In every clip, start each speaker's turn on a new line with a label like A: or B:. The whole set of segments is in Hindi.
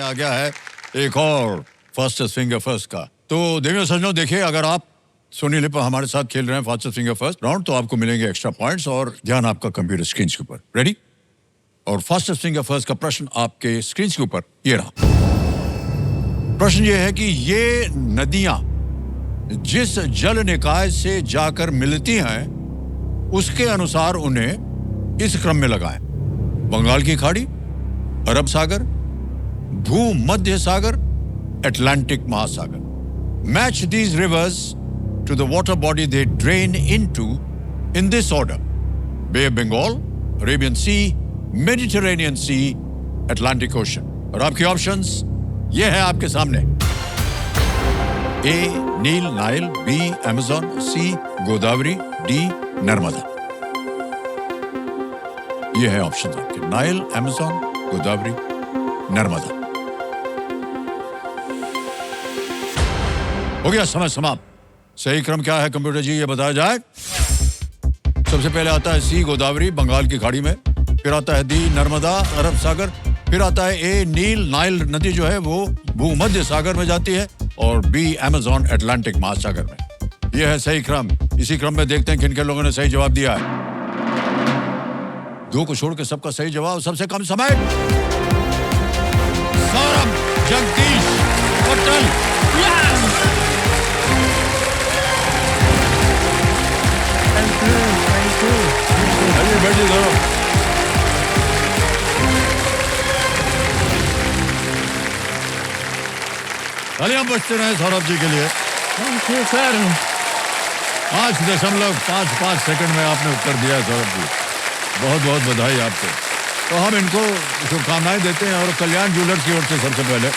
A: आ गया है एक और फास्टेस्ट फिंगर फर्स्ट का। तो देवियों सज्जनों, देखिए, अगर आप सोनी लिप हमारे साथ खेल रहे हैं फास्टेस्ट फिंगर फर्स्ट राउंड, तो आपको मिलेंगे एक्स्ट्रा पॉइंट्स और ध्यान आपका कंप्यूटर स्क्रीन के ऊपर। रेडी? और फास्टेस्ट फिंगर फर्स्ट का प्रश्न आपके स्क्रीन के ऊपर ये रहा। प्रश्न ये है कि ये नदियां जिस जल निकाय से जाकर मिलती हैं, उसके अनुसार उन्हें इस क्रम में लगाएं। बंगाल की खाड़ी, अरब सागर, भूमध्य सागर, अटलांटिक महासागर। Match these rivers to the water body they drain into in this order: Bay of Bengal, Arabian Sea, Mediterranean Sea, Atlantic Ocean. और आपके ऑप्शंस ये हैं आपके सामने: A नील Nile, B Amazon, C Godavari, D Narmada. ये है ऑप्शंस आपके: नाइल, अमेज़न, गोदावरी, नर्मदा। हो गया समय समाप्त। सही क्रम क्या है कंप्यूटर जी, ये बताया जाए। सबसे पहले आता है सी गोदावरी, बंगाल की खाड़ी में, फिर आता है डी नर्मदा, अरब सागर, फिर आता है ए नील नाइल नदी जो है वो भूमध्य सागर में जाती है, और बी अमेज़न अटलांटिक महासागर में। यह है सही क्रम। इसी क्रम में देखते हैं किन किन लोगों ने सही जवाब दिया है। दो को छोड़ के सबका सही जवाब। सबसे कम समय सौरभ जगदीश पटेल। बैठिए सौरभ। तालियां बजते रहे सौरभ जी के लिए।
B: Thank you sir.
A: 5.55 सेकंड में आपने उत्तर दिया सौरभ जी, बहुत बहुत बधाई आपको। तो हम इनको शुभकामनाएं देते हैं, और कल्याण ज्वेलर्स की ओर से सबसे पहले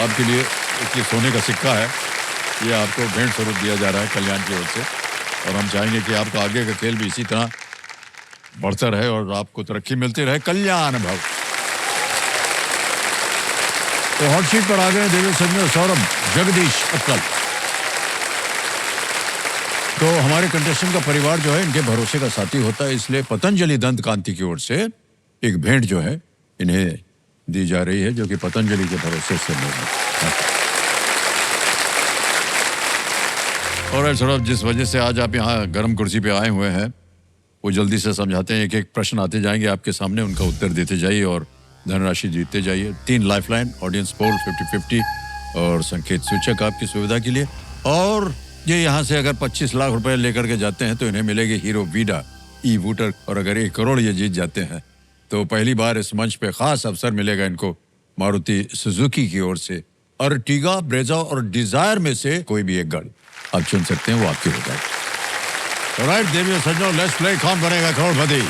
A: आपके लिए एक सोने का सिक्का है, ये आपको भेंट स्वरूप दिया जा रहा है कल्याण की ओर से, और हम चाहेंगे कि आपका आगे का खेल भी इसी तरह बढ़ता रहे और आपको तरक्की मिलती रहे। कल्याण भव। तो हॉट शीट पर आ गए देवी सज्जनों सौरभ जगदीश पटेल। तो हमारे कंटेस्टेंट का परिवार जो है इनके भरोसे का साथी होता है, इसलिए पतंजलि दंत कांति की ओर से एक भेंट जो है इन्हें दी जा रही है, जो कि पतंजलि के भरोसे से मिल रही है। और सौरभ, जिस वजह से आज आप यहाँ गर्म कुर्सी पे आए हुए हैं, वो जल्दी से समझाते हैं। एक एक प्रश्न आते जाएंगे आपके सामने, उनका उत्तर देते जाइए और धनराशि जीतते जाइए। 3 लाइफलाइन, ऑडियंस पोल 50-50 और संकेत सूचक आपकी सुविधा के लिए। और ये यहाँ से अगर 25 लाख रुपए लेकर के जाते हैं तो इन्हें मिलेगी हीरो वीडा ई वूटर, और अगर 1 करोड़ ये जीत जाते हैं तो पहली बार इस मंच पे खास अवसर मिलेगा इनको मारुति सुजुकी की ओर से। अर्टिगा, ब्रेजा और डिजायर में से कोई भी एक गाड़ी आप चुन सकते हैं, वो आपकी हो जाएगी। ऑलराइट देवियों सज्जनों, लेट्स प्ले कौन बनेगा करोड़पति।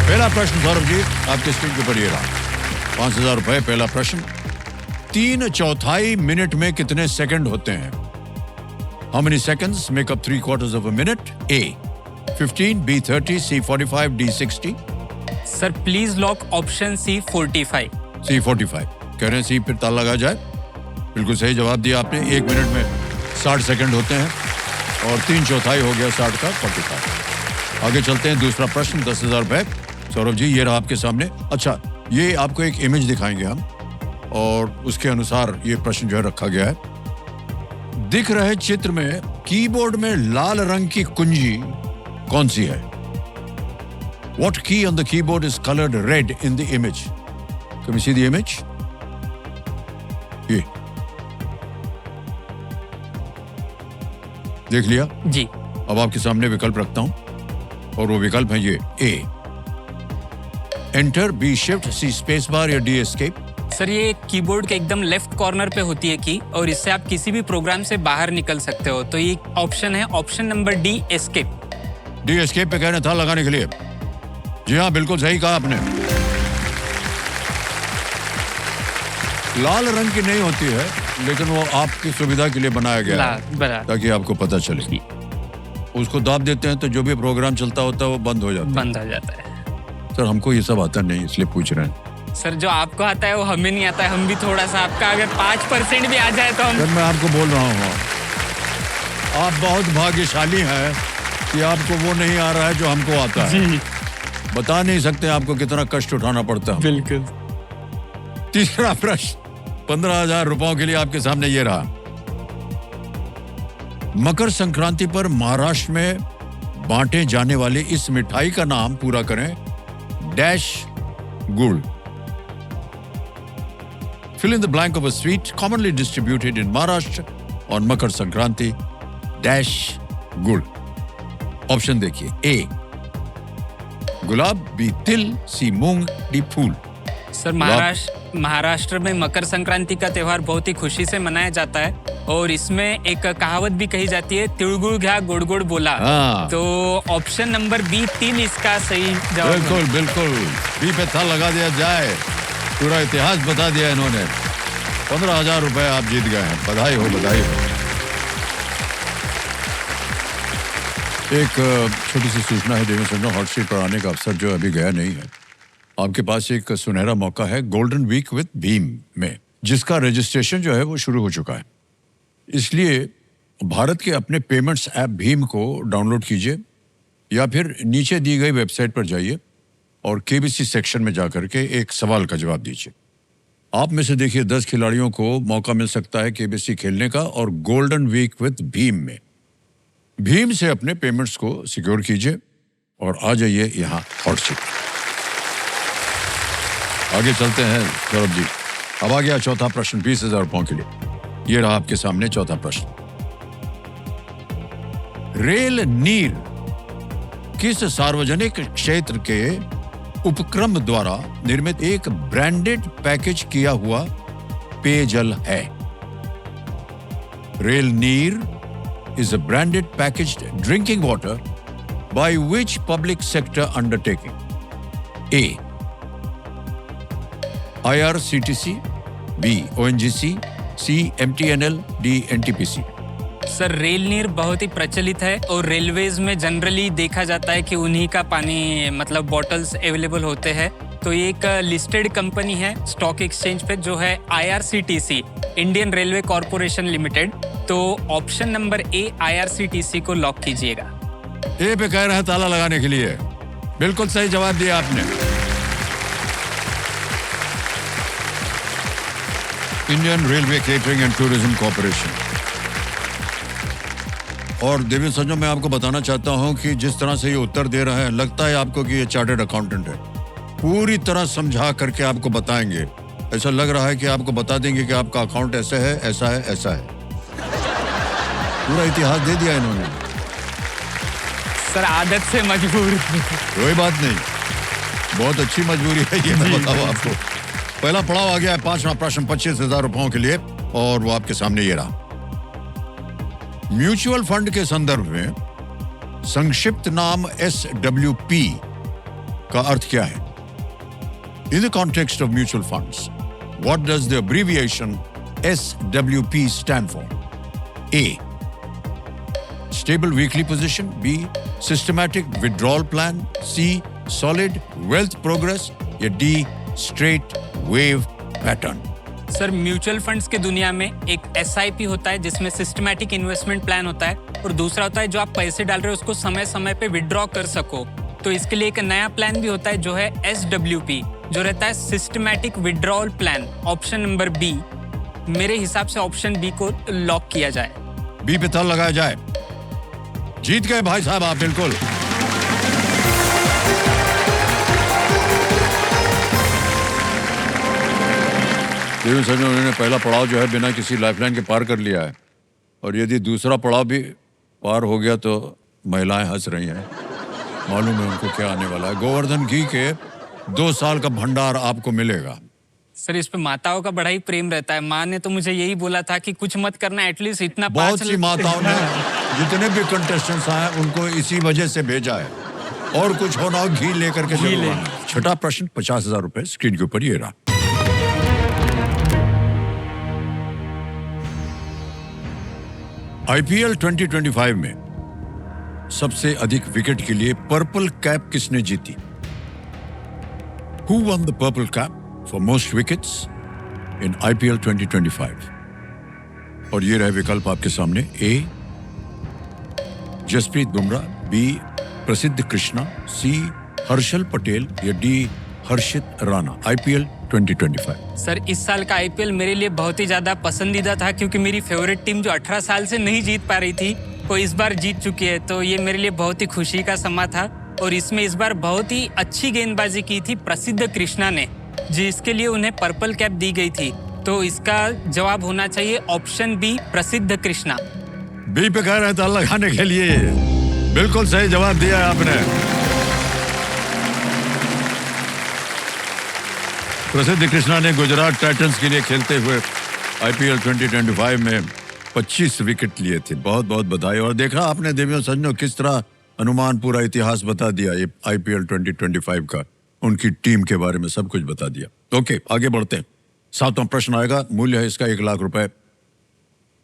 A: पहला प्रश्न सौरभ जी आपके स्क्रीन के ऊपर ये रहा। 5,000 रुपए। पहला प्रश्न: 3/4 मिनट में कितने सेकंड होते हैं? How many seconds make up 3/4 of a minute? A 15, B 30, C 45, D 60।
B: Sir please lock option C 45।
A: C 45 कह रहे हैं। सी पर ताला लगा जाए। बिल्कुल सही जवाब दिया आपने। 1 मिनट में 60 सेकंड होते हैं, और 3/4 हो गया 60 का 45। आगे चलते हैं। दूसरा प्रश्न 10,000 रुपए। सौरभ जी ये रहा आपके सामने। अच्छा, ये आपको एक इमेज दिखाएंगे हम, और उसके अनुसार ये प्रश्न जो है रखा गया है। दिख रहे चित्र में कीबोर्ड में लाल रंग की कुंजी कौन सी है? What key on the keyboard is colored red in the image? Can we see the image? ये देख लिया
B: जी।
A: अब आपके सामने विकल्प रखता हूं, और वो विकल्प है ये: A enter, B shift, C space bar, या D एस्केप।
B: सर ये कीबोर्ड के एकदम लेफ्ट कॉर्नर पे होती है की, और इससे आप किसी भी प्रोग्राम से बाहर निकल सकते हो। तो ये ऑप्शन है option number D escape.
A: D escape पे कहना था लगाने के लिए। जी हाँ, बिल्कुल सही कहा आपने। लाल रंग की नहीं होती है, लेकिन वो आपकी सुविधा के लिए बनाया गया है, ताकि आपको पता चले। उसको दाब देते हैं तो जो भी प्रोग्राम चलता होता है वो बंद हो जाता है। सर हमको ये सब आता नहीं, इसलिए पूछ रहे हैं।
B: सर जो आपको आता है वो हमें नहीं आता है। हम भी थोड़ा सा, आपका अगर 5% भी आ जाए तो हम।
A: सर मैं आपको बोल रहा हूँ, आप बहुत भाग्यशाली हैं कि आपको वो नहीं आ रहा है जो हमको आता है। बता नहीं सकते आपको कितना कष्ट उठाना पड़ता है।
B: बिल्कुल।
A: तीसरा प्रश्न 15,000 रुपयों के लिए आपके सामने ये रहा। मकर संक्रांति पर महाराष्ट्र में बांटे जाने वाले इस मिठाई का नाम पूरा करें। डैश गुड़। Fill in the blank of a sweet commonly distributed in Maharashtra on Makar Sankranti. Dash गुड़। ऑप्शन देखिए। ए गुलाब, बी तिल, सी मूंग, डी फूल।
B: सर महाराष्ट्र में मकर संक्रांति का त्योहार बहुत ही खुशी से मनाया जाता है और इसमें एक कहावत भी कही जाती है, तिलगुड़ घ्या गोड़ गोड़ बोला।
A: हाँ।
B: तो ऑप्शन नंबर बी तिल इसका सही जवाब।
A: बिल्कुल बिल्कुल, बी पे था लगा दिया जाए। पूरा इतिहास बता दिया इन्होंने। 15,000 रुपए आप जीत गए हैं। बधाई हो, बधाई हो। एक छोटी सी सूचना है देवेंद्र सज्जनों, हॉट सीट पर आने का अवसर जो अभी गया नहीं है। आपके पास एक सुनहरा मौका है गोल्डन वीक विद भीम में, जिसका रजिस्ट्रेशन जो है वो शुरू हो चुका है। इसलिए भारत के अपने पेमेंट्स ऐप भीम को डाउनलोड कीजिए या फिर नीचे दी गई वेबसाइट पर जाइए और केबीसी सेक्शन में जाकर के एक सवाल का जवाब दीजिए। आप में से देखिए 10 खिलाड़ियों को मौका मिल सकता है केबीसी खेलने का और गोल्डन वीक विद भीम में। भीम से अपने पेमेंट्स को सिक्योर कीजिए और आ जाइए यहाँ हॉट सीट। आगे चलते हैं सौरभ जी। अब आ गया चौथा प्रश्न 20,000 रुपयों के लिए। ये रहा आपके सामने चौथा प्रश्न। रेल नीर किस सार्वजनिक क्षेत्र के उपक्रम द्वारा निर्मित एक ब्रांडेड पैकेज किया हुआ पेयजल है? रेल नीर is a branded packaged drinking water by which public sector undertaking? A. IRCTC, B. ONGC, C. MTNL, D. NTPC.
B: Sir rail नीर बहुत ही प्रचलित है और रेलवेज में जनरली देखा जाता है कि उन्हीं का पानी मतलब बॉटल्स अवेलेबल होते हैं। तो ये एक लिस्टेड कंपनी है स्टॉक एक्सचेंज पे जो है IRCTC, Indian railway corporation limited. तो ऑप्शन नंबर ए IRCTC को लॉक कीजिएगा।
A: ए पे कह रहे हैं ताला लगाने के लिए। बिल्कुल सही जवाब दिया आपने। Indian railway catering and tourism corporation. और देवेंद्र सज्जनों, मैं आपको बताना चाहता हूं कि जिस तरह से ये उत्तर दे रहे हैं, लगता है आपको कि ये चार्टर्ड अकाउंटेंट है। पूरी तरह समझा करके आपको बताएंगे। ऐसा लग रहा है कि आपको बता देंगे कि आपका अकाउंट ऐसा है, ऐसा है, ऐसा है। पूरा इतिहास दे दिया इन्होंने।
B: सर आदत से मजबूर।
A: कोई बात नहीं, बहुत अच्छी मजबूरी है ये, मैं बताऊं आपको। पहला पड़ाव आ गया है, 5वां प्रश्न 25,000 रुपयों के लिए और वो आपके सामने ये रहा। म्यूचुअल फंड के संदर्भ में संक्षिप्त नाम SWP का अर्थ क्या है? In the context of mutual funds, what does the abbreviation SWP stand for? A. Stable weekly position. B. Systematic withdrawal plan. C. Solid wealth progress. या D. Straight wave pattern.
B: Sir mutual funds के दुनिया में एक SIP होता है जिसमें सिस्टमैटिक इन्वेस्टमेंट प्लान होता है और दूसरा होता है जो आप पैसे डाल रहे हो उसको समय समय पे विड्रॉ कर सको। तो इसके लिए एक नया प्लान भी होता है जो है SWP, जो रहता है systematic withdrawal plan. Option number B, मेरे हिसाब से ऑप्शन बी को लॉक किया जाए।
A: बी पे ताला लगाया जाए। जीत गए भाई साहब आप, बिल्कुल। देवेंद्र सज्जनों, उन्होंने पहला पड़ाव जो है बिना किसी लाइफलाइन के पार कर लिया है और यदि दूसरा पड़ाव भी पार हो गया तो महिलाएं हंस रही हैं। मालूम है उनको क्या आने वाला है। गोवर्धन घी के 2 साल का भंडार आपको मिलेगा।
B: सर इस पे माताओं का बड़ा ही प्रेम रहता है। माँ ने तो मुझे यही बोला था कि कुछ मत करना, एटलीस्ट इतना।
A: बहुत सी माताओं ने जितने भी कंटेस्टेंट्स आए उनको इसी वजह से भेजा है। और कुछ होना हो घी लेकर के जरूर आना। छठा प्रश्न 50,000 रुपए स्क्रीन के ऊपर ये रहा। IPL 2025 में सबसे अधिक विकेट के लिए पर्पल कैप किसने जीती? Who won the purple cap for most wickets in IPL 2025? और ये रहे विकल्प आपके सामने। A. जसप्रीत बुमराह, B. प्रसिद्ध कृष्णा, C. हर्षल पटेल या डी हर्षित राणा? आईपीएल 2025।
B: सर इस साल का आईपीएल मेरे लिए बहुत ही ज्यादा पसंदीदा था क्योंकि मेरी फेवरेट टीम जो 18 साल से नहीं जीत पा रही थी वो इस बार जीत चुकी है, तो ये मेरे लिए बहुत ही खुशी का समा था। और इसमें इस बार बहुत ही अच्छी गेंदबाजी की थी प्रसिद्ध कृष्णा ने, जिसके लिए उन्हें पर्पल कैप दी गई थी। तो इसका जवाब होना चाहिए ऑप्शन बी, प्रसिद्ध कृष्णा।
A: बी पे कह रहे थे लगाने के लिए, बिल्कुल सही जवाब दिया है आपने। प्रसिद्ध कृष्णा ने गुजरात टाइटंस के लिए खेलते हुए आईपीएल 2025 में 25 विकेट लिए थे। बहुत बहुत बधाई। और देखा आपने देवियों सज्जनों किस तरह अनुमान पूरा इतिहास बता दिया ये आईपीएल 2025 का, उनकी टीम के बारे में सब कुछ बता दिया। ओके, आगे बढ़ते हैं। 7वां प्रश्न आएगा, मूल्य है इसका 1 लाख रुपए।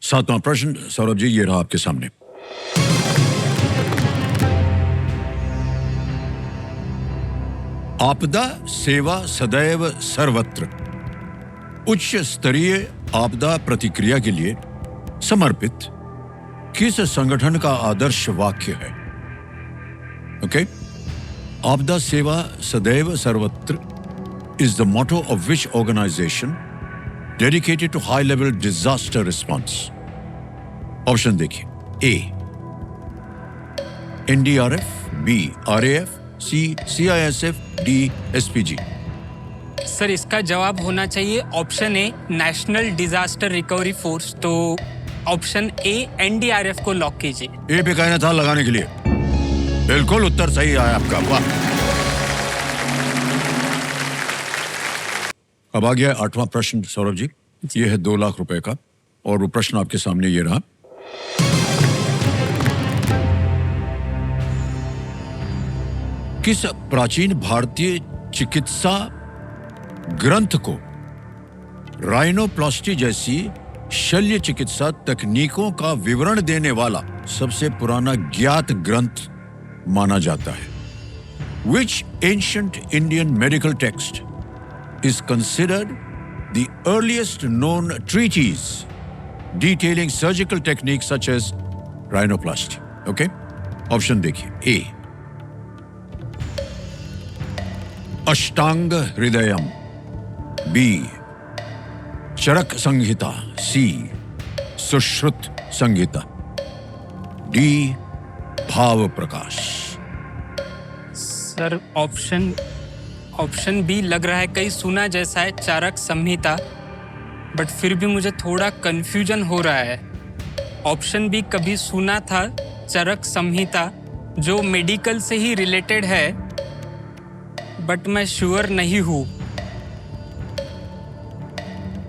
A: 7वां प्रश्न सौरभ जी, ये रहा आपके सामने। आपदा सेवा सदैव सर्वत्र उच्च स्तरीय आपदा प्रतिक्रिया के लिए समर्पित किस संगठन का आदर्श वाक्य है? ओके, आपदा सेवा सदैव सर्वत्र is the motto of which organization dedicated to high-level disaster response? Option देखिए। ए एनडीआरएफ, बी आरएएफ, सी सीआईएसएफ, डी एसपीजी।
B: सर इसका जवाब होना चाहिए option A, national disaster recovery force. तो ऑप्शन ए एनडीआरएफ को लॉक कीजिए।
A: ए पे कहना था लगाने के लिए, बिल्कुल उत्तर सही आया आपका, वाह। अब आ गया 8वां प्रश्न सौरभ जी, ये है 2 लाख रुपए का, और वो प्रश्न आपके सामने ये रहा। किस प्राचीन भारतीय चिकित्सा ग्रंथ को राइनोप्लास्टी जैसी शल्य चिकित्सा तकनीकों का विवरण देने वाला सबसे पुराना ज्ञात ग्रंथ माना जाता है? Which ancient Indian medical text is considered the earliest known treatise detailing surgical techniques such as rhinoplasty? Okay? Option देखिए। ए अष्टांग हृदयम, बी चरक संहिता, सी सुश्रुत संहिता, डी भाव प्रकाश।
B: सर ऑप्शन बी लग रहा है, कहीं सुना जैसा है, चारक संहिता, बट फिर भी मुझे थोड़ा कंफ्यूजन हो रहा है। ऑप्शन बी कभी सुना था, चरक संहिता, जो मेडिकल से ही रिलेटेड है, बट मैं श्योर नहीं हूँ।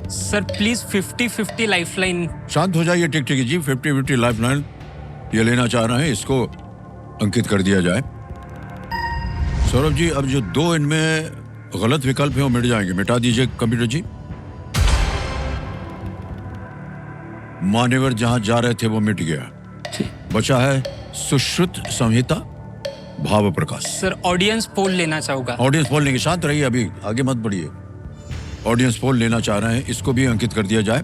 B: Sir please 50-50 lifeline.
A: शांत हो जाइए, ठीक ठीक जी। 50-50 लाइफलाइन ये लेना चाह रहे हैं, इसको अंकित कर दिया जाए। सौरभ जी, अब जो 2 इनमें गलत विकल्प हैं वो मिट जाएंगे, मिटा दीजिए कंप्यूटर जी। मान्यवर जहां जा रहे थे वो मिट गया, बचा है सुश्रुत संहिता, भाव प्रकाश।
B: सर ऑडियंस पोल लेना चाहूंगा।
A: ऑडियंस पोल लेंगे, शांत रहिए, अभी आगे मत बढ़िए। ऑडियंस पोल लेना चाह रहे हैं, इसको भी अंकित कर दिया जाए।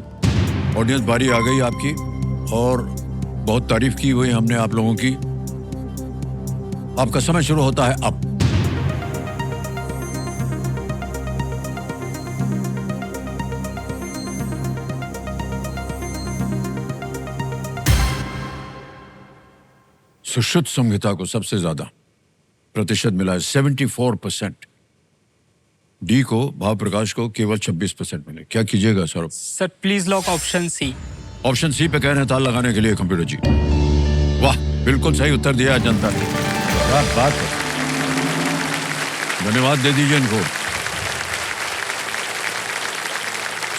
A: ऑडियंस बारी आ गई आपकी, और बहुत तारीफ की हुई हमने आप लोगों की। आपका समय शुरू होता है अब। सुश्रुत संहिता को सबसे ज्यादा प्रतिशत मिला है, 74%। डी को, भाव प्रकाश को केवल 26% मिले। क्या कीजिएगा Saurabh?
B: Sir please lock option C.
A: Option C पे कह रहे हैं ताल लगाने के लिए कंप्यूटर जी। वाह, बिल्कुल सही उत्तर दिया जनता ने, क्या बात है, धन्यवाद दे दीजिए इनको।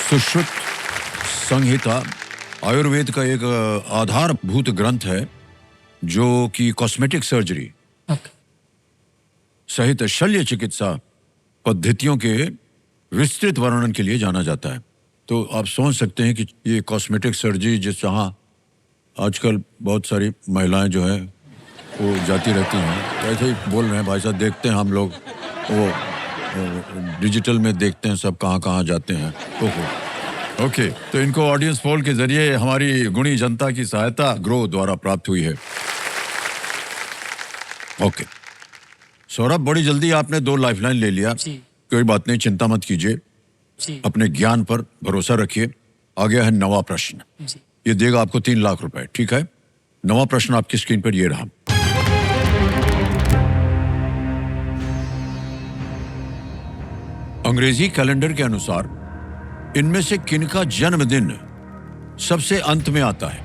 A: सुश्रुत संहिता आयुर्वेद का एक आधारभूत ग्रंथ है जो कि कॉस्मेटिक सर्जरी सहित शल्य चिकित्सा पद्धतियों के विस्तृत वर्णन के लिए जाना जाता है। तो आप सोच सकते हैं कि ये कॉस्मेटिक सर्जरी जिस जहाँ आजकल बहुत सारी महिलाएं जो है वो जाती रहती हैं, तो ऐसे ही बोल रहे हैं भाई साहब, देखते हैं हम लोग वो डिजिटल में देखते हैं सब कहाँ कहाँ जाते हैं। ओके, तो इनको ऑडियंस पोल के जरिए हमारी गुणी जनता की सहायता ग्रो द्वारा प्राप्त हुई है। ओके, सौरभ, बड़ी जल्दी आपने 2 लाइफलाइन ले लिया।
B: जी
A: कोई बात नहीं, चिंता मत कीजिए,
B: जी
A: अपने ज्ञान पर भरोसा रखिए। आ गया है नवा प्रश्न,
B: जी।
A: ये देगा आपको 3 लाख रुपए, ठीक है? नवा प्रश्न आपकी स्क्रीन पर ये रहा। अंग्रेजी कैलेंडर के अनुसार इनमें से किनका जन्मदिन सबसे अंत में आता है?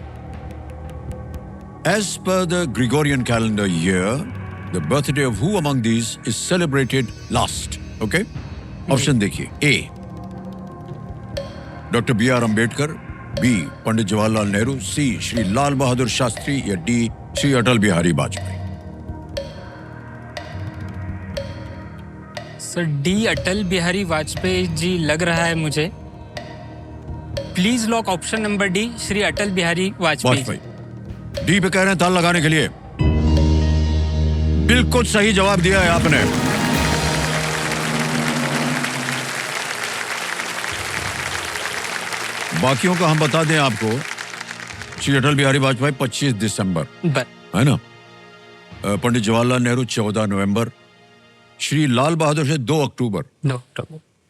A: As per the Gregorian calendar year, the birthday of who among these is celebrated last? Okay? Option देखिए। ए, doctor B.R. Ambedkar, B, Pandit Jawaharlal Nehru, सी, श्री लाल बहादुर शास्त्री, या D, Shri Atal Bihari Vajpayee.
B: Sir D, Atal Bihari Vajpayee ji लग रहा है मुझे। Please lock option number D, Shri Atal Bihari Vajpayee.
A: D पे कह रहे हैं ताल लगाने के लिए। बिल्कुल सही जवाब दिया है आपने। बाकियों का हम बता दें आपको, श्री अटल बिहारी वाजपेयी 25 दिसंबर, है ना? पंडित जवाहरलाल नेहरू 14 नवंबर, श्री लाल बहादुर से 2 अक्टूबर,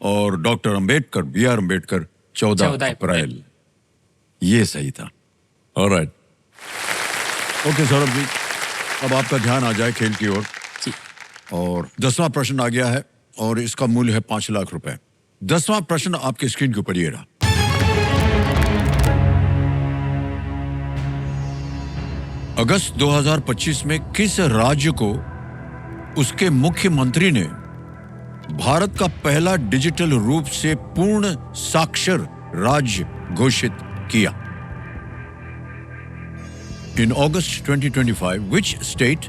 A: और डॉक्टर अम्बेडकर, B.R. अम्बेडकर 14 अप्रैल। ये सही था। ऑलराइट, ओके सौरभ जी, अब आपका ध्यान आ जाए खेल की ओर। और 10वां प्रश्न आ गया है और इसका मूल्य है 5 लाख रुपए। 10वां प्रश्न आपके स्क्रीन के ऊपर ये रहा। अगस्त 2025 में किस राज्य को उसके मुख्यमंत्री ने भारत का पहला डिजिटल रूप से पूर्ण साक्षर राज्य घोषित किया? In August 2025, which state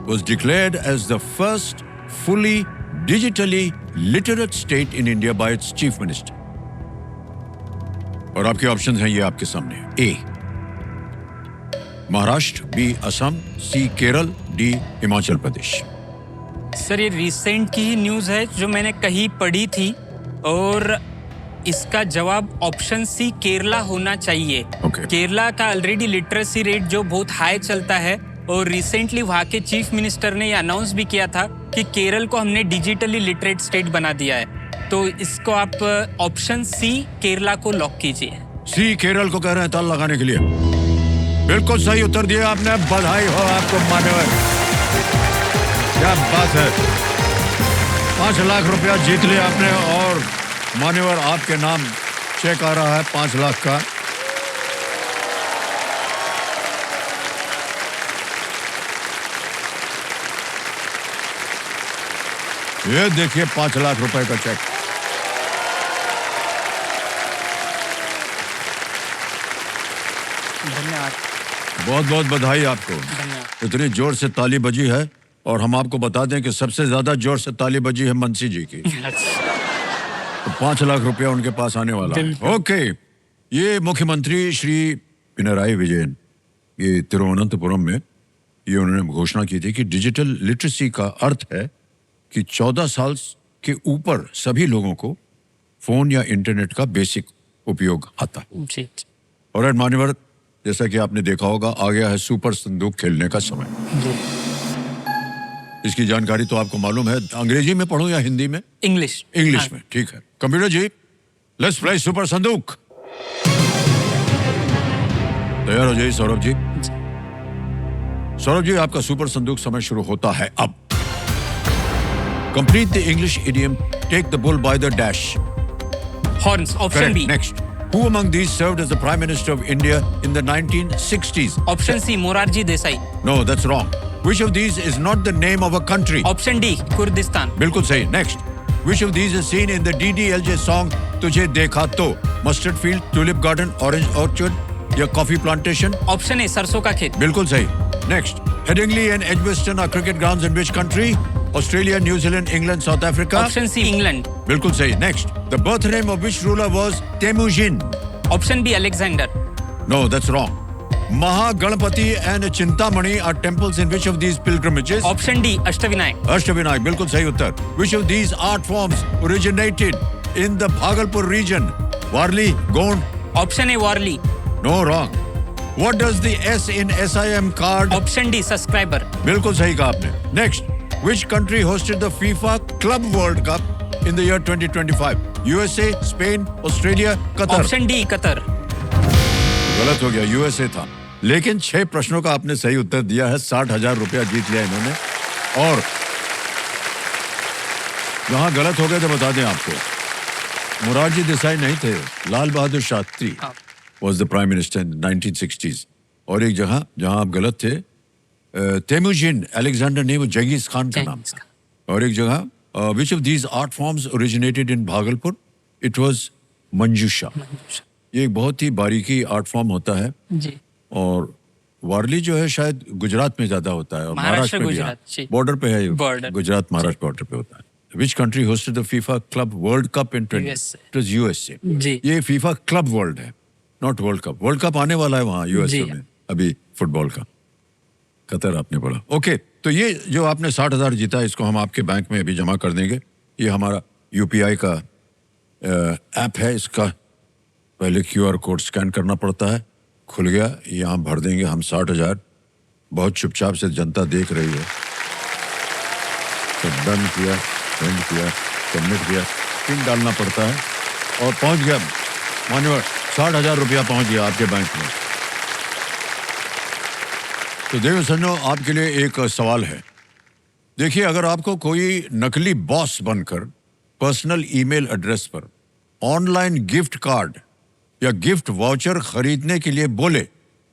A: was declared as the first fully digitally literate state in India by its chief minister? और आपके ऑप्शन हैं ये आपके सामने। ए, महाराष्ट्र, बी, असम, सी, केरल, डी, हिमाचल प्रदेश।
B: सर ये रिसेंट की ही न्यूज़ है जो मैंने कहीं पढ़ी थी, और इसका जवाब ऑप्शन सी, केरला होना चाहिए। केरला का ऑलरेडी लिटरेसी रेट जो बहुत हाई चलता है, और रिसेंटली वहाँ के चीफ मिनिस्टर ने ये अनाउंस भी किया था कि केरल को हमने डिजिटली लिटरेट स्टेट बना दिया है। तो इसको आप ऑप्शन सी, केरला को लॉक कीजिए।
A: सी, केरल को कह रहे हैं ताल लगाने के लिए। बिल्कुल सही उत्तर दिया आपने, बधाई हो आपको मान्यवर, क्या बात है। 5 लाख रुपया जीत लिया आपने, और मान्यवर आपके नाम चेक आ रहा है 5 लाख का। ये देखिए 5 लाख रुपए का चेक।
B: धन्यवाद,
A: बहुत बहुत बधाई आपको। इतनी जोर से ताली बजी है, और हम आपको बता दें कि सबसे ज्यादा जोर से ताली बजी है मनसी जी की। तो 5 लाख रुपया उनके पास आने वाला है। ओके, ये मुख्यमंत्री श्री पिनराई विजयन, ये तिरुवनंतपुरम में ये उन्होंने घोषणा की थी कि डिजिटल लिटरेसी का अर्थ है कि 14 साल के ऊपर सभी लोगों को फोन या इंटरनेट का बेसिक उपयोग आता है। और मान्यवर, जैसा कि आपने देखा होगा, आ गया है सुपर संदूक खेलने का समय। इसकी जानकारी तो आपको मालूम है। अंग्रेजी में पढ़ूं या हिंदी में?
B: इंग्लिश
A: में, ठीक है। Computer ji, let's play super संदूक। तैयार हो जाइए सौरभ जी। सौरभ जी, आपका सुपर संदूक समय शुरू होता है अब। Complete the English idiom, take the bull by the dash.
B: Horns, option B.
A: Next, who among these served as the prime minister of India in the 1960s?
B: Option C, Morarji Desai.
A: No, that's wrong. Which of these is not the name of a country?
B: Option D, Kurdistan.
A: बिल्कुल सही। Next, which of these is seen in the DDLJ song तुझे देखा तो? Mustard field, tulip garden, orange orchard, या कॉफी प्लांटेशन?
B: ऑप्शन ए, सरसों का खेत।
A: बिल्कुल सही। Next, Headingley and Edgbaston are cricket grounds in which country? Australia, New Zealand, England, South Africa?
B: Option C, England.
A: बिल्कुल सही। Next, the birth name of which ruler was Temujin?
B: Option B, Alexander.
A: No, that's wrong. Mahagणपति and Chintamani are temples in which of these pilgrimages?
B: Option D, Ashtavinayak.
A: Ashtavinayak, बिल्कुल सही उत्तर। Which of these art forms originated in the Bhagalpur region? Warli, Gond?
B: Option A, Warli.
A: No, wrong. What does the S in SIM card?
B: Option D, subscriber.
A: बिल्कुल सही कहा आपने। Next, Which country hosted the FIFA Club World Cup in the year 2025? USA, Spain, Australia, Qatar.
B: Option D Qatar.
A: गलत हो गया, यूएसए था। लेकिन 6 प्रश्नों का आपने सही उत्तर दिया है, 60,000 रुपया जीत लिया इन्होंने। और जहां गलत हो गए तो बता दें आपको, मोरारजी देसाई नहीं थे, Lal Bahadur Shastri was the prime minister in 1960s। और एक जगह जहां आप गलत थे, तेमुजिन अलेक्जेंडर नहीं, वो जंगीज खान का नाम था। और एक जगह which of these art forms originated in Bhagalpur? It was मंजूषा। ये एक बहुत ही बारीकी आर्ट फॉर्म होता है।
B: जी।
A: और वारली जो है शायद गुजरात में ज्यादा होता है और महाराष्ट्र में भी बॉर्डर पे है, गुजरात महाराष्ट्र बॉर्डर पे होता है। Which country hosted the FIFA Club World Cup in 20? It was USA।
B: जी।
A: ये FIFA Club World है, not world cup. World cup आने वाला है वहाँ यूएसए में अभी फुटबॉल का। कतर आपने पढ़ा। ओके, तो ये जो आपने 60,000 जीता, इसको हम आपके बैंक में अभी जमा कर देंगे। ये हमारा यूपीआई का ऐप है, इसका पहले क्यूआर कोड स्कैन करना पड़ता है, खुल गया, यहाँ भर देंगे हम 60,000। बहुत चुपचाप से जनता देख रही है। तो डन किया, सेंड किया, सबमिट किया, पिन डालना पड़ता है और पहुंच गया मान्यवर, 60,000 रुपया पहुंच गया आपके बैंक में। तो देव सज्जनों, आपके लिए एक सवाल है। देखिए, अगर आपको कोई नकली बॉस बनकर पर्सनल ईमेल एड्रेस पर ऑनलाइन गिफ्ट कार्ड या गिफ्ट वाउचर खरीदने के लिए बोले,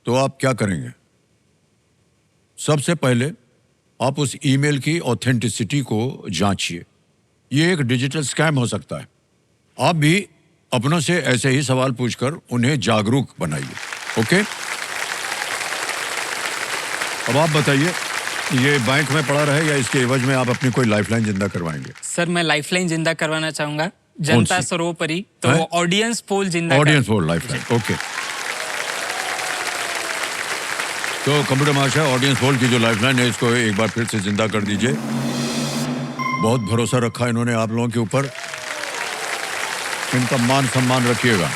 A: तो आप क्या करेंगे? सबसे पहले आप उस ईमेल की ऑथेंटिसिटी को जांचिए। ये एक डिजिटल स्कैम हो सकता है। आप भी अपनों से ऐसे ही सवाल पूछकर उन्हें जागरूक बनाइए। ओके, अब आप बताइए, ये बैंक में पड़ा रहे या इसके एवज में आप अपनी कोई लाइफलाइन जिंदा करवाएंगे?
B: सर, मैं लाइफलाइन जिंदा करवाना चाहूंगा, जनता सरोपरी। तो ऑडियंस पोल जिंदा,
A: ऑडियंस पोल लाइफलाइन। ओके, तो कंप्यूटर महाशय, ऑडियंस पोल की जो लाइफलाइन है, इसको एक बार फिर से जिंदा कर दीजिए। बहुत भरोसा रखा इन्होंने आप लोगों के ऊपर, इनका मान सम्मान रखिएगा।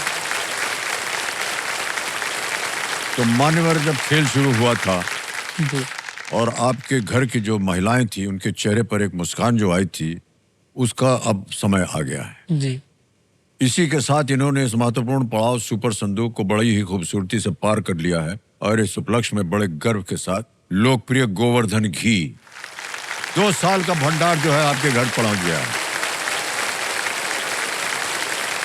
A: तो मान्यवर, जब खेल शुरू हुआ था और आपके घर की जो महिलाएं थी, उनके चेहरे पर एक मुस्कान जो आई थी, उसका अब समय आ गया है
B: जी।
A: इसी के साथ इन्होंने इस महत्वपूर्ण पड़ाव सुपर संदूक को बड़ी ही खूबसूरती से पार कर लिया है। और इस उपलक्ष्य में बड़े गर्व के साथ लोकप्रिय गोवर्धन घी 2 साल का भंडार जो है आपके घर पहुंच गया है।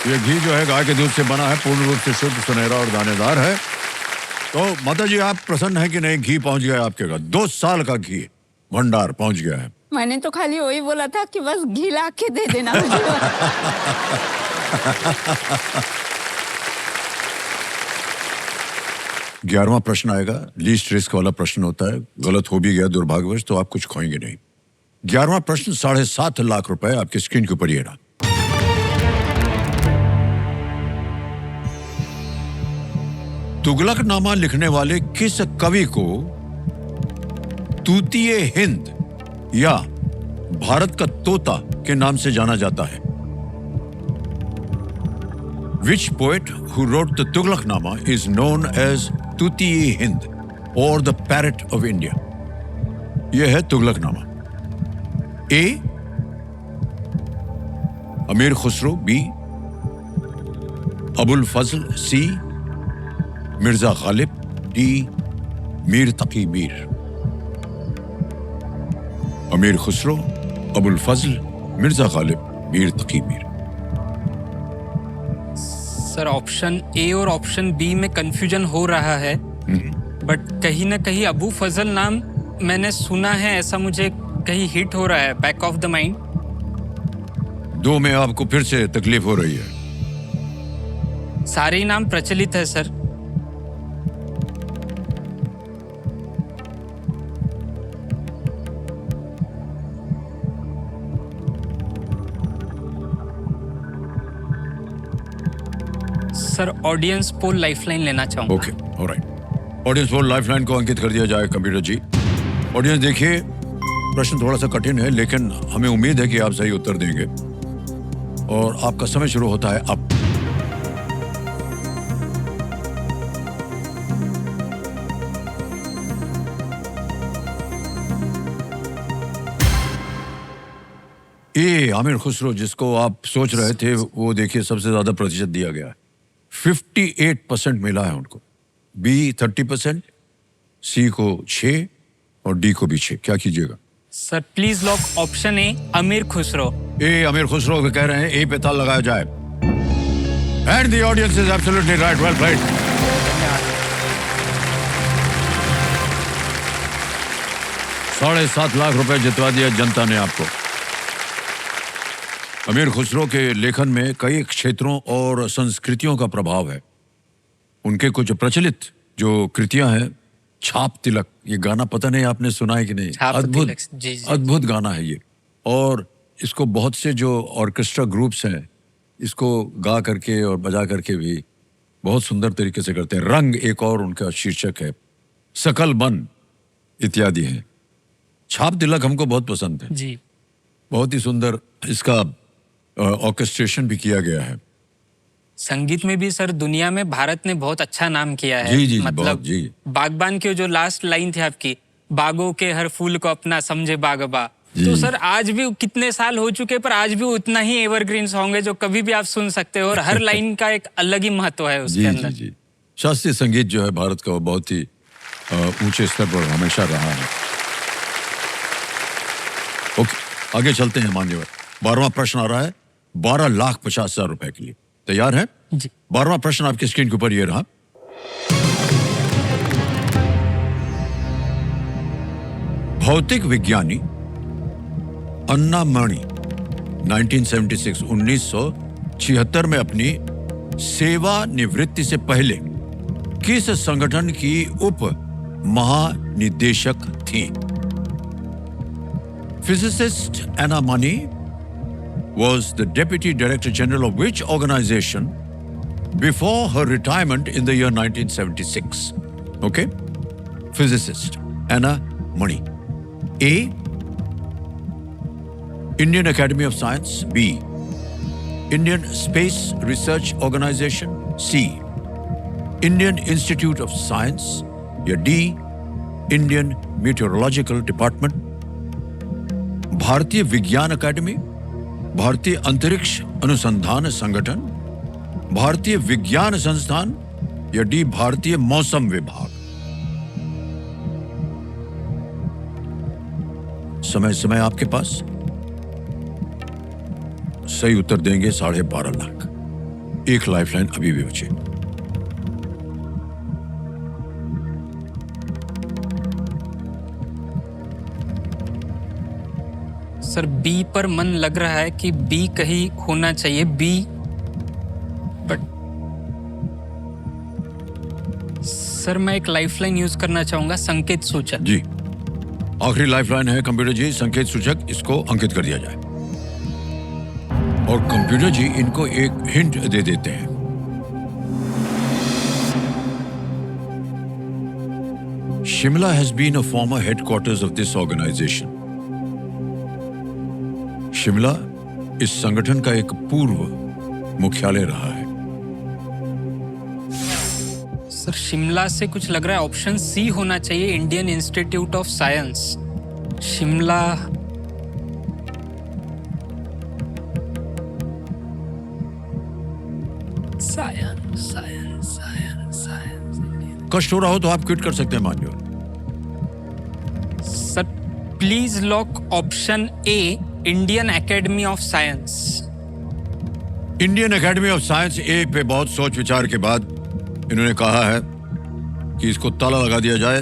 A: ये घी जो है गाय के दूध से बना है, पूर्ण रूप से शुद्ध, सुनहरा और दानेदार है। तो माता जी, आप प्रसन्न हैं कि नहीं? घी पहुंच गया आपके घर, 2 साल का घी भंडार पहुंच गया है।
C: मैंने तो खाली वही बोला था कि बस घी ला के दे देना मुझे।
A: 11वां प्रश्न आएगा, लीस्ट रिस्क वाला प्रश्न होता है। गलत हो भी गया दुर्भाग्यवश तो आप कुछ खोएंगे नहीं। 11वां प्रश्न 7.5 लाख रुपए आपकी स्क्रीन के ऊपर ये रहा। तुगलकनामा लिखने वाले किस कवि को तूतीय हिंद या भारत का तोता के नाम से जाना जाता है? Which poet who wrote the Tughlaqnama is known as Tutiye Hind or the Parrot of India? यह है तुगलकनामा। A. अमीर खुसरो, B. अबुल फजल, C. मिर्जा गालिब, D. मीर तकी मीर। अमीर खुसरो, अबुल फजल, मिर्जा गालिब, मीर तकी मीर।
B: सर, ऑप्शन ए और ऑप्शन बी में कंफ्यूजन हो रहा है, बट कहीं ना कहीं अबू फजल नाम मैंने सुना है, ऐसा मुझे कहीं हिट हो रहा है बैक ऑफ द माइंड।
A: 2 में आपको फिर से तकलीफ हो रही है?
B: सारे ही नाम प्रचलित है sir. Sir, audience poll lifeline लेना चाहूंगा।
A: Okay, alright, audience poll lifeline को अंकित कर दिया जाए कंप्यूटर जी। ऑडियंस देखिए, प्रश्न थोड़ा सा कठिन है, लेकिन हमें उम्मीद है कि आप सही उत्तर देंगे। और आपका समय शुरू होता है अब। ए आमिर खुसरो, जिसको आप सोच रहे थे, वो देखिए सबसे ज्यादा प्रतिशत दिया गया है, 58% मिला है उनको। बी 30%, सी को 6 और डी को भी 6। क्या कीजिएगा?
B: सर प्लीज लॉक ऑप्शन ए, अमीर खुसरो।
A: ए आमिर खुसरो को कह रहे हैं ए पे ताल लगाया जाए। And the audience is absolutely right, well played. 7.5 lakh रुपए जितवा दिया जनता ने आपको। अमीर खुसरो के लेखन में कई क्षेत्रों और संस्कृतियों का प्रभाव है। उनके कुछ प्रचलित जो कृतियां हैं, छाप तिलक, ये गाना पता नहीं आपने सुना है कि नहीं,
B: छाप
A: अद्भुत
B: तिलक, जी, जी।
A: अद्भुत गाना है ये। और इसको बहुत से जो ऑर्केस्ट्रा ग्रुप्स हैं, इसको गा करके और बजा करके भी बहुत सुंदर तरीके से करते हैं। रंग एक और उनका शीर्षक है, सकल मन इत्यादि है। छाप तिलक हमको बहुत पसंद है,
B: जी।
A: बहुत ही सुंदर इसका ऑर्केस्ट्रेशन भी किया गया है।
B: संगीत में भी सर दुनिया में भारत ने बहुत अच्छा नाम किया है।
A: जी, जी, बहुत,
B: मतलब
A: जी।
B: बागबान की जो लास्ट लाइन थी आपकी, बागों के हर फूल को अपना समझे बागबा,
A: जी।
B: तो सर आज भी कितने साल हो चुके पर आज भी उतना ही एवरग्रीन सॉन्ग है जो कभी भी आप सुन सकते हो और हर लाइन का एक अलग ही महत्व है उसके
A: जी
B: अंदर।
A: जी जी। शास्त्रीय संगीत जो है भारत का, वो बहुत ही ऊंचे स्तर पर हमेशा रहा है। ओके, आगे चलते हैं मान्यवर। 12वां प्रश्न आ रहा है 12,50,000 रुपए के लिए। तैयार है?
B: जी।
A: 12वां प्रश्न आपकी स्क्रीन के ऊपर ये रहा। भौतिक विज्ञानी अन्ना मणि 1976 में अपनी सेवानिवृत्ति से पहले किस संगठन की उप महानिदेशक थी? Physicist Anna Mani was the Deputy Director General of which organization before her retirement in the year 1976? Okay? Physicist Anna Mani. A. Indian Academy of Science. B. Indian Space Research Organization. C. Indian Institute of Science. या D. Indian Meteorological Department. भारतीय विज्ञान अकादमी, भारतीय अंतरिक्ष अनुसंधान संगठन, भारतीय विज्ञान संस्थान या डी भारतीय मौसम विभाग। समय आपके पास। सही उत्तर देंगे 12.5 लाख। एक लाइफलाइन अभी भी बचे।
B: सर बी पर मन लग रहा है कि बी कहीं होना चाहिए, बी, बट सर मैं एक लाइफलाइन यूज करना चाहूंगा, संकेत सूचक।
A: जी, आखिरी लाइफलाइन है कंप्यूटर जी, संकेत सूचक, इसको अंकित कर दिया जाए। और कंप्यूटर जी इनको एक हिंट दे देते हैं। Shimla has been a former headquarters of this organisation. Shimla इस संगठन का एक पूर्व मुख्यालय रहा है।
B: सर शिमला से कुछ लग रहा है ऑप्शन सी होना चाहिए, Indian institute of science. Shimla, science.
A: कष्ट हो रहा हो तो आप क्विट कर सकते हैं मान्यवर।
B: Sir please lock option A, Indian Academy of Science.
A: Indian Academy of Science A पे बहुत सोच विचार के बाद इन्होंने कहा है कि इसको ताला लगा दिया जाए।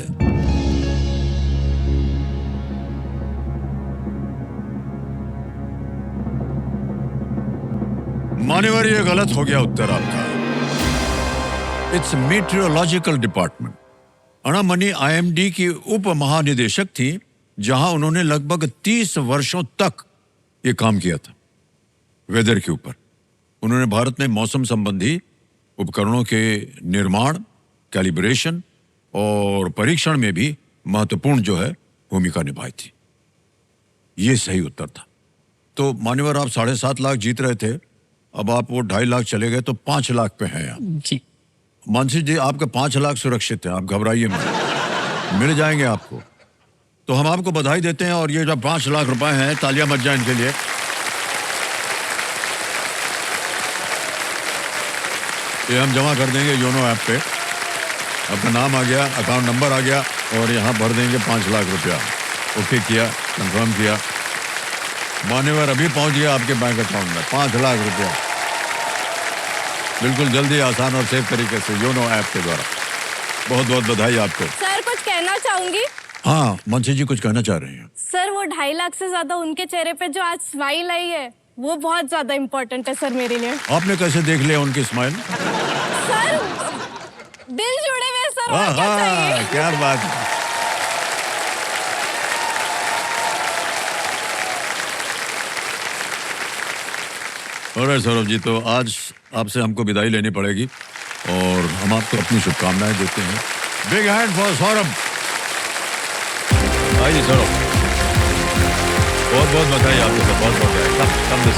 A: मान्यवर, ये गलत हो गया उत्तर आपका। It's meteorological department. Anna money IMD की उप महानिदेशक थी, जहां उन्होंने लगभग 30 वर्षों तक ये काम किया था वेदर के ऊपर। उन्होंने भारत में मौसम संबंधी उपकरणों के निर्माण, कैलिब्रेशन और परीक्षण में भी महत्वपूर्ण जो है भूमिका निभाई थी। ये सही उत्तर था। तो मान्यवर, आप 7.5 लाख जीत रहे थे, अब आप वो 2.5 लाख चले गए तो 5 लाख पे हैं आप।
B: जी
A: मानसी जी, आपके 5 लाख सुरक्षित हैं, आप घबराइए मत, मिल जाएंगे आपको। तो हम आपको बधाई देते हैं और ये जो 5 लाख रुपए हैं, तालियां बज जाए इनके लिए। ये हम जमा कर देंगे योनो ऐप पे। आपका नाम आ गया, अकाउंट नंबर आ गया और यहाँ भर देंगे 5 लाख रुपया। ओके किया, कंफर्म किया, मान्यवर अभी पहुँच गया आपके बैंक अकाउंट में 5 लाख रुपया। बिल्कुल जल्दी, आसान और सेफ तरीके से योनो ऐप के द्वारा। बहुत बहुत बधाई आपको।
D: सर कुछ कहना चाहूंगी।
A: हाँ, मनसी जी कुछ कहना चाह रहे हैं।
D: सर वो 2.5 लाख से ज्यादा उनके चेहरे पे जो आज स्माइल आई है वो बहुत ज्यादा इम्पोर्टेंट है सर मेरे लिए।
A: आपने कैसे देख लिया उनकी स्माइल?
D: सर दिल जुड़े हुए सर, और क्या चाहिए?
A: क्या बात है। ऑलराइट सौरभ जी, तो आज आपसे हमको विदाई लेनी पड़ेगी और हम आपको अपनी शुभकामनाएं देते हैं। Big hand for Saurabh. आइए सौरभ, बहुत बहुत बधाई आपको, बहुत बहुत कम दिस